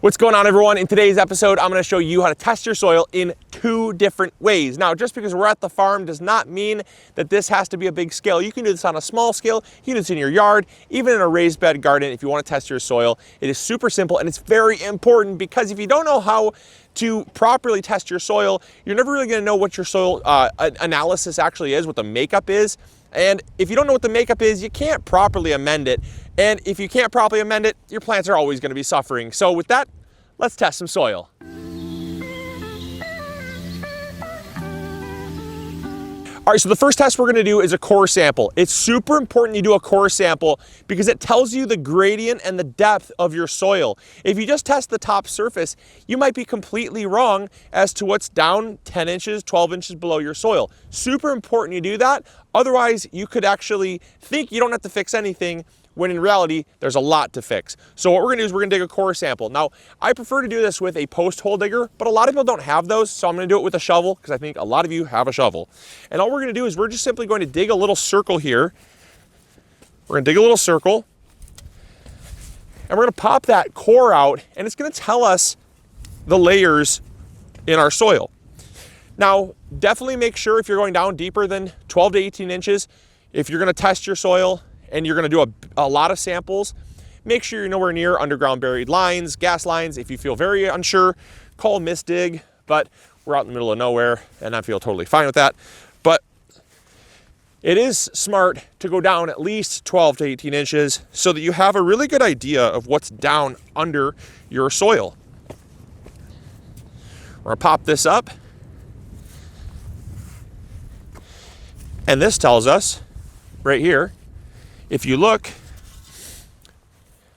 What's going on, everyone? In today's episode, I'm going to show you how to test your soil in 2 different ways. Now, just because we're at the farm does not mean that this has to be a big scale. You can do this on a small scale. You can do this in your yard, even in a raised bed garden if you want to test your soil. It is super simple and it's very important because if you don't know how to properly test your soil, you're never really going to know what your soil analysis actually is, what the makeup is. And if you don't know what the makeup is, you can't properly amend it. And if you can't properly amend it, your plants are always going to be suffering. So with that, let's test some soil. All right, so the first test we're going to do is a core sample. It's super important you do a core sample because it tells you the gradient and the depth of your soil. If you just test the top surface, you might be completely wrong as to what's down 10 inches, 12 inches below your soil. Super important you do that. Otherwise, you could actually think you don't have to fix anything when in reality, there's a lot to fix. So what we're gonna do is we're gonna dig a core sample. Now, I prefer to do this with a post hole digger, but a lot of people don't have those, so I'm gonna do it with a shovel because I think a lot of you have a shovel. And all we're gonna do is we're just simply going to dig a little circle here. We're gonna dig a little circle, and we're gonna pop that core out, and it's gonna tell us the layers in our soil. Now, definitely make sure if you're going down deeper than 12 to 18 inches, if you're gonna test your soil, and you're gonna do a lot of samples, make sure you're nowhere near underground buried lines, gas lines. If you feel very unsure, call a misdig, but we're out in the middle of nowhere and I feel totally fine with that. But it is smart to go down at least 12 to 18 inches so that you have a really good idea of what's down under your soil. We're gonna pop this up. And this tells us right here, if you look,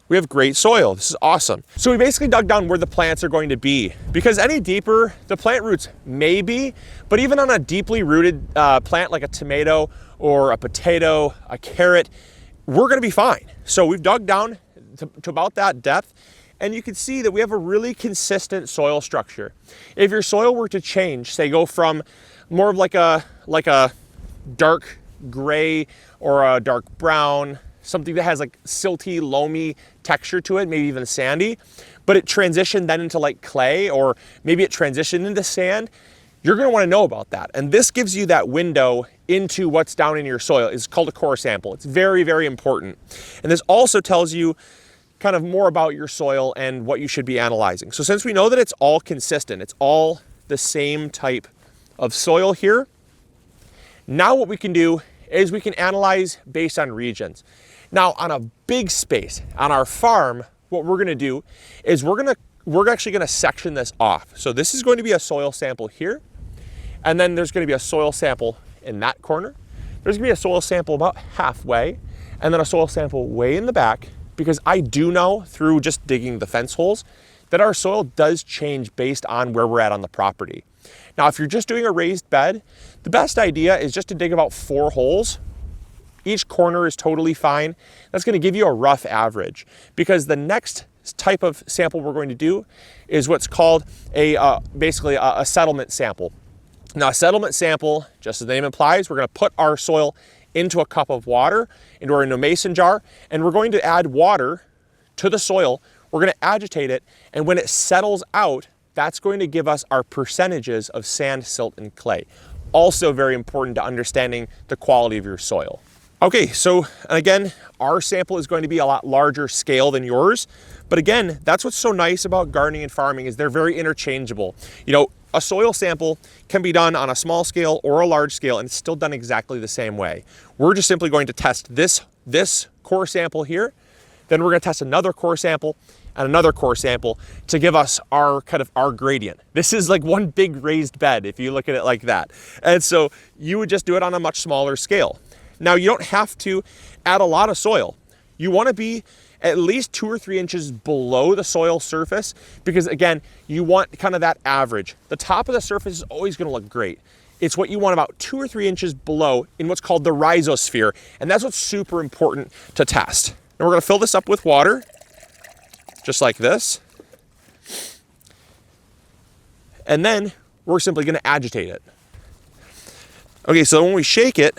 we have great soil. This is awesome. So we basically dug down where the plants are going to be because any deeper, the plant roots may be, but even on a deeply rooted plant like a tomato or a potato, a carrot, we're gonna be fine. So we've dug down to about that depth, and you can see that we have a really consistent soil structure. If your soil were to change, say go from more of like a dark gray or a dark brown, something that has like silty, loamy texture to it, maybe even sandy, but it transitioned then into like clay, or maybe it transitioned into sand, you're gonna wanna know about that. And this gives you that window into what's down in your soil. It's called a core sample. It's very, very important. And this also tells you kind of more about your soil and what you should be analyzing. So since we know that it's all consistent, it's all the same type of soil here, now what we can do is we can analyze based on regions. Now on a big space, on our farm, what we're gonna do is we're actually gonna section this off. So this is going to be a soil sample here, and then there's gonna be a soil sample in that corner. There's gonna be a soil sample about halfway, and then a soil sample way in the back, because I do know through just digging the fence holes that our soil does change based on where we're at on the property. Now, if you're just doing a raised bed, the best idea is just to dig about 4 holes. Each corner is totally fine. That's gonna give you a rough average because the next type of sample we're going to do is what's called basically a settlement sample. Now, a settlement sample, just as the name implies, we're gonna put our soil into a cup of water, into a mason jar, and we're going to add water to the soil. We're gonna agitate it, and when it settles out, that's going to give us our percentages of sand, silt, and clay. Also very important to understanding the quality of your soil. Okay, so again, our sample is going to be a lot larger scale than yours. But again, that's what's so nice about gardening and farming is they're very interchangeable. You know, a soil sample can be done on a small scale or a large scale and it's still done exactly the same way. We're just simply going to test this core sample here. Then we're gonna test another core sample and another core sample to give us our gradient. This is like one big raised bed if you look at it like that. And so you would just do it on a much smaller scale. Now you don't have to add a lot of soil. You wanna be at least 2 or 3 inches below the soil surface because again, you want kind of that average. The top of the surface is always gonna look great. It's what you want about 2 or 3 inches below in what's called the rhizosphere. And that's what's super important to test. And we're gonna fill this up with water, just like this. And then we're simply gonna agitate it. Okay, so when we shake it,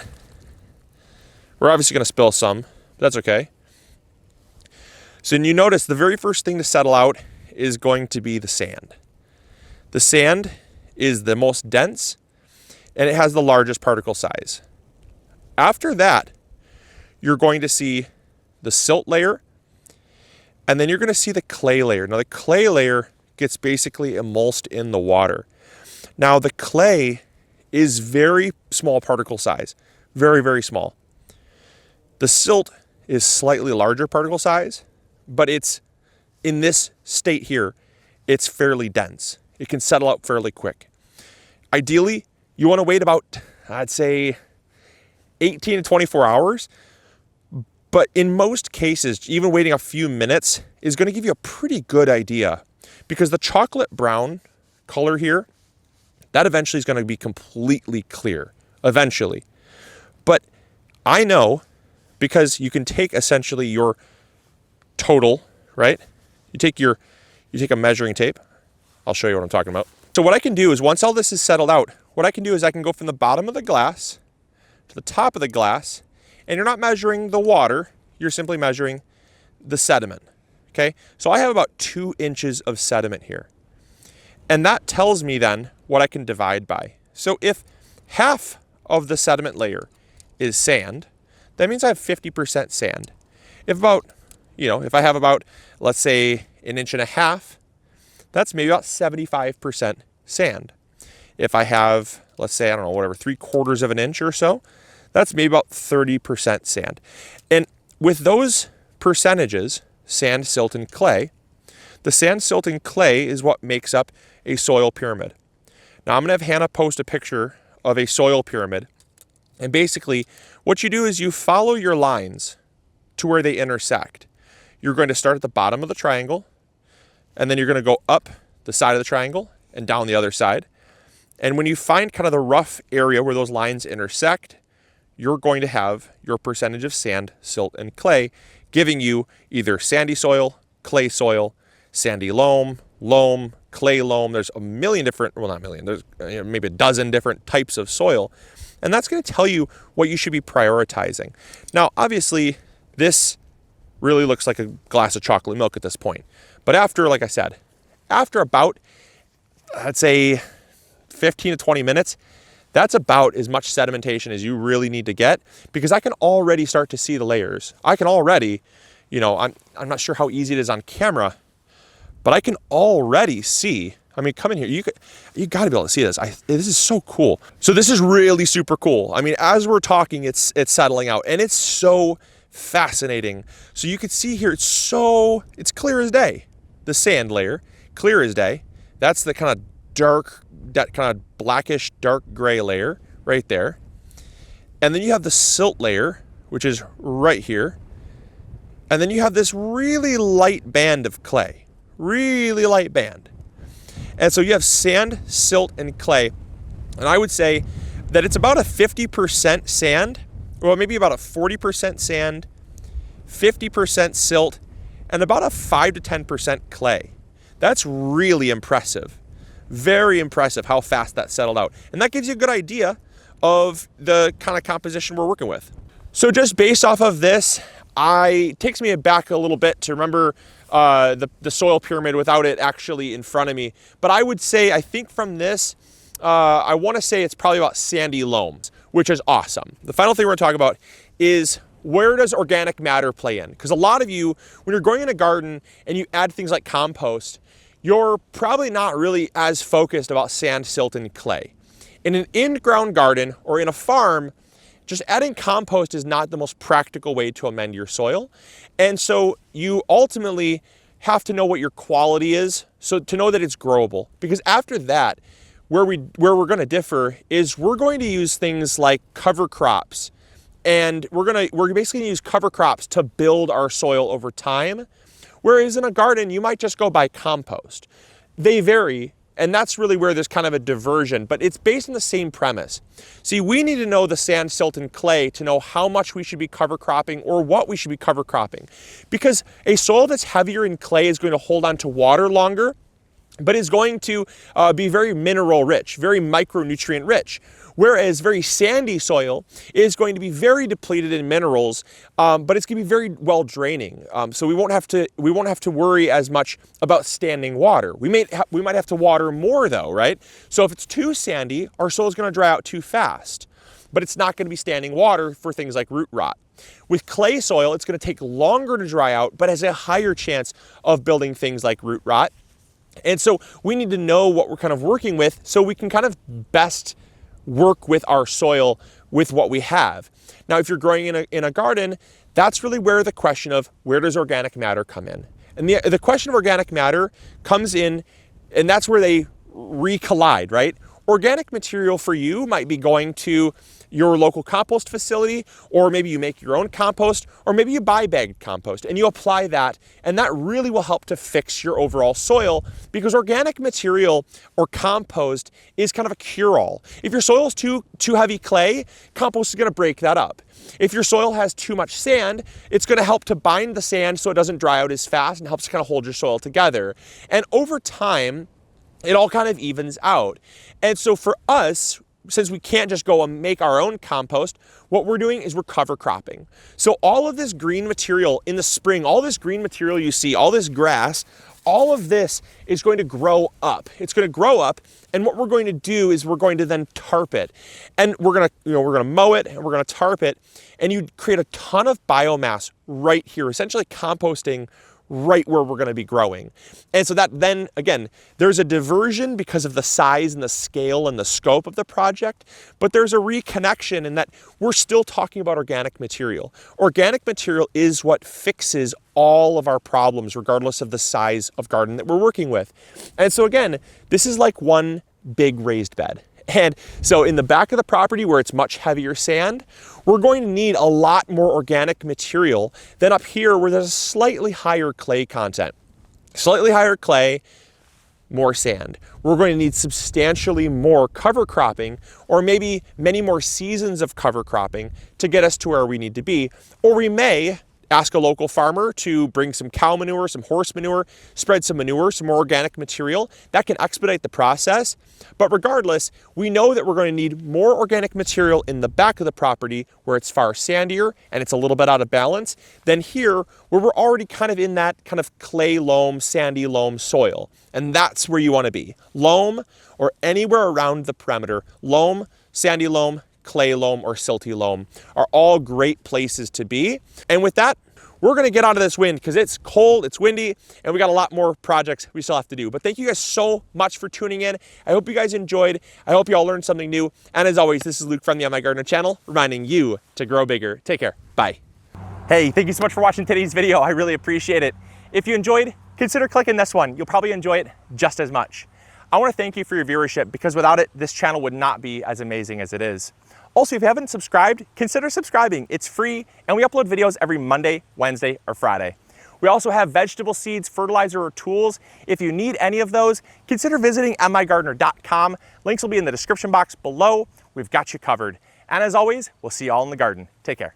we're obviously gonna spill some, but that's okay. So you notice the very first thing to settle out is going to be the sand. The sand is the most dense and it has the largest particle size. After that, you're going to see the silt layer, and then you're going to see the clay layer. Now the clay layer gets basically emulsed in the water. Now the clay is very small particle size, very, very small. The silt is slightly larger particle size, but it's in this state here, it's fairly dense. It can settle out fairly quick. Ideally, you want to wait about, I'd say, 18 to 24 hours. But in most cases, even waiting a few minutes is going to give you a pretty good idea, because the chocolate brown color here, that eventually is going to be completely clear, eventually. But I know, because you can take essentially your total, right? You take a measuring tape. I'll show you what I'm talking about. So what I can do is, once all this is settled out, what I can do is I can go from the bottom of the glass to the top of the glass, and you're not measuring the water, you're simply measuring the sediment, okay? So I have about 2 inches of sediment here. And that tells me then what I can divide by. So if half of the sediment layer is sand, that means I have 50% sand. If I have about, let's say, 1.5 inches, that's maybe about 75% sand. If I have, let's say, 3/4 of an inch or so, that's maybe about 30% sand. And with those percentages, sand, silt, and clay, the sand, silt, and clay is what makes up a soil pyramid. Now I'm going to have Hannah post a picture of a soil pyramid. And basically, what you do is you follow your lines to where they intersect. You're going to start at the bottom of the triangle, and then you're going to go up the side of the triangle and down the other side. And when you find kind of the rough area where those lines intersect, you're going to have your percentage of sand, silt, and clay, giving you either sandy soil, clay soil, sandy loam, clay loam. There's a million different, well, not a million, there's maybe a dozen different types of soil. And that's going to tell you what you should be prioritizing. Now, obviously, this really looks like a glass of chocolate milk at this point. But after, like I said, after about, I'd say 15 to 20 minutes, that's about as much sedimentation as you really need to get, because I can already start to see the layers. I can already, I'm not sure how easy it is on camera, but I can already see. I mean, come in here, you got to be able to see this. This is so cool. So this is really super cool. I mean, as we're talking, it's settling out, and it's so fascinating. So you can see here, it's clear as day. The sand layer, clear as day. That's the kind of dark, that kind of blackish, dark gray layer right there. And then you have the silt layer, which is right here. And then you have this really light band of clay, really light band. And so you have sand, silt, and clay. And I would say that it's about a 50% sand, or maybe about a 40% sand, 50% silt, and about a 5 to 10% clay. That's really impressive. Very impressive how fast that settled out. And that gives you a good idea of the kind of composition we're working with. So just based off of this, it takes me back a little bit to remember the soil pyramid without it actually in front of me. But I would say, I think from this, I want to say it's probably about sandy loams, which is awesome. The final thing we're going to talk about is, where does organic matter play in? Because a lot of you, when you're growing in a garden and you add things like compost, you're probably not really as focused about sand, silt, and clay. In an in-ground garden or in a farm, just adding compost is not the most practical way to amend your soil. And so you ultimately have to know what your quality is, so to know that it's growable. Because after that, where we're going to differ is we're going to use things like cover crops. And we're basically going to use cover crops to build our soil over time. Whereas in a garden, you might just go by compost. They vary, and that's really where there's kind of a diversion, but it's based on the same premise. See, we need to know the sand, silt, and clay to know how much we should be cover cropping or what we should be cover cropping. Because a soil that's heavier in clay is going to hold on to water longer, but is going to be very mineral rich, very micronutrient rich. Whereas very sandy soil is going to be very depleted in minerals, but it's going to be very well draining. So we won't have to worry as much about standing water. We might have to water more though, right? So if it's too sandy, our soil is going to dry out too fast, but it's not going to be standing water for things like root rot. With clay soil, it's going to take longer to dry out, but has a higher chance of building things like root rot. And so we need to know what we're kind of working with so we can kind of best work with our soil with what we have. Now, if you're growing in a garden, that's really where the question of where does organic matter come in? And the question of organic matter comes in, and that's where they recollide, right? Organic material for you might be going to your local compost facility, or maybe you make your own compost, or maybe you buy bagged compost and you apply that, and that really will help to fix your overall soil, because organic material or compost is kind of a cure-all. If your soil is too heavy clay, compost is going to break that up. If your soil has too much sand, it's going to help to bind the sand so it doesn't dry out as fast and helps to kind of hold your soil together. And over time, it all kind of evens out. And so for us, since we can't just go and make our own compost, what we're doing is we're cover cropping. So all of this green material in the spring, all this green material you see, all this grass, all of this is going to grow up. It's going to grow up, and what we're going to do is we're going to then tarp it. And we're going to mow it, and we're going to tarp it, and you create a ton of biomass right here, essentially composting right where we're going to be growing. And so that then, again, there's a diversion because of the size and the scale and the scope of the project, but there's a reconnection in that we're still talking about organic material. Organic material is what fixes all of our problems, regardless of the size of garden that we're working with. And so again, this is like one big raised bed. And so in the back of the property where it's much heavier sand, we're going to need a lot more organic material than up here where there's a slightly higher clay content. Slightly higher clay, more sand. We're going to need substantially more cover cropping, or maybe many more seasons of cover cropping to get us to where we need to be. Or we may ask a local farmer to bring some cow manure, some horse manure, spread some manure, some more organic material. That can expedite the process. But regardless, we know that we're going to need more organic material in the back of the property where it's far sandier and it's a little bit out of balance than here where we're already kind of in that kind of clay loam, sandy loam soil. And that's where you want to be. Loam, or anywhere around the perimeter. Loam, sandy loam, clay loam, or silty loam are all great places to be. And with that, we're going to get onto this wind because it's cold, it's windy, and we got a lot more projects we still have to do. But thank you guys so much for tuning in. I hope you guys enjoyed. I hope you all learned something new. And as always, this is Luke from the MIgardener channel, reminding you to grow bigger. Take care. Bye. Hey, thank you so much for watching today's video. I really appreciate it. If you enjoyed, consider clicking this one. You'll probably enjoy it just as much. I want to thank you for your viewership, because without it, this channel would not be as amazing as it is. Also, if you haven't subscribed, consider subscribing. It's free, and we upload videos every Monday, Wednesday, or Friday. We also have vegetable seeds, fertilizer, or tools. If you need any of those, consider visiting MIgardener.com. Links will be in the description box below. We've got you covered. And as always, we'll see you all in the garden. Take care.